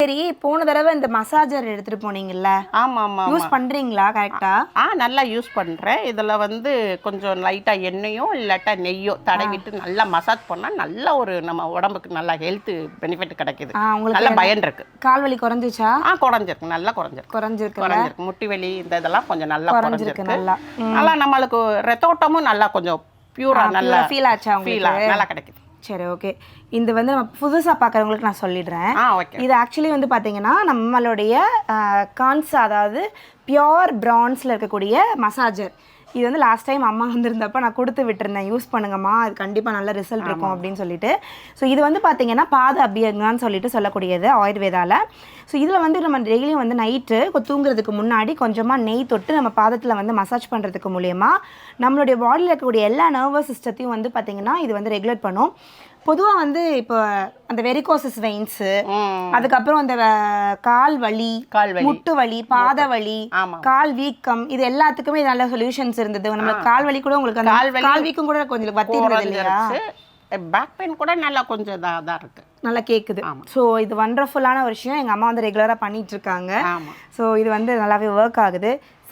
சரி, போன தடவை இந்த மசாஜர் எடுத்துட்டு போனீங்கல்ல? ஆமா ஆமா யூஸ் பண்றீங்களா கரெக்ட்டா? நல்லா யூஸ் பண்றேன். இதுல வந்து கொஞ்சம் லைட்டா எண்ணெயோ இல்லாட்டா நெய்யோ தடவிட்டு நல்லா மசாஜ் பண்ணா நல்ல ஒரு நம்ம உடம்புக்கு நல்ல ஹெல்த் பெனிஃபிட் கிடைக்குது. நல்ல பயன் இருக்கு. கால் வலி குறைஞ்சிச்சா? குறைஞ்சிருக்கு. நல்லா குறைஞ்சிருக்கு. முட்டி வலி இதெல்லாம் கொஞ்சம் நல்லா குறைஞ்சிருக்கு. நல்லா நம்மளுக்கு ரத்தோட்டமும் நல்லா கொஞ்சம் பியூரா நல்லா ஃபீல் ஆச்சா உங்களுக்கு? நல்லா கிடைக்குது. சரி, ஓகே. இது வந்து நம்ம புதுசாக பார்க்குறவங்களுக்கு நான் சொல்லிடுறேன். இது ஆக்சுவலி வந்து பார்த்தீங்கன்னா நம்மளுடைய கான்ஸ், அதாவது பியோர் பிரான்ஸில் இருக்கக்கூடிய மசாஜர். இது வந்து லாஸ்ட் டைம் அம்மா வந்திருந்தப்போ நான் கொடுத்து விட்டுருந்தேன், யூஸ் பண்ணுங்கம்மா, அது கண்டிப்பாக நல்ல ரிசல்ட் இருக்கும் அப்படின்னு சொல்லிட்டு. ஸோ இது வந்து பார்த்தீங்கன்னா பாத அபியங்கான்னு சொல்லிட்டு சொல்லக்கூடியது ஆயுர்வேதாவில். ஸோ இதில் வந்து நம்ம டெய்லியும் வந்து நைட்டு தூங்குறதுக்கு முன்னாடி கொஞ்சமாக நெய் தொட்டு நம்ம பாதத்தில் வந்து மசாஜ் பண்ணுறதுக்கு மூலயமா நம்மளுடைய பாடியில் இருக்கக்கூடிய எல்லா நர்வஸ் சிஸ்டத்தையும் வந்து பார்த்தீங்கன்னா இது வந்து ரெகுலேட் பண்ணும். பொதுவாக வந்து இப்போ அந்த வெரிகோசஸ் வெயின்ஸு, அதுக்கப்புறம் அந்த கால் வலி, முட்டு வலி, பாத வலி, கால் வீக்கம், இது எல்லாத்துக்குமே நல்ல சொல்யூஷன்ஸ் இருந்தது. நம்மளுக்கு கால் வலி கூட உங்களுக்கு அந்த கால் வீக்கம் கூட கொஞ்சம் வத்தி இருந்தது இல்லையா? பேக் பெயின் கூட நல்லா கொஞ்சம் இதாக இருக்கு, நல்லா கேட்குது. ஸோ இது வண்டர்ஃபுல்லான ஒரு விஷயம். எங்கள் அம்மா வந்து ரெகுலராக பண்ணிட்டு இருக்காங்க. ஸோ இது வந்து நல்லாவே ஒர்க் ஆகுது.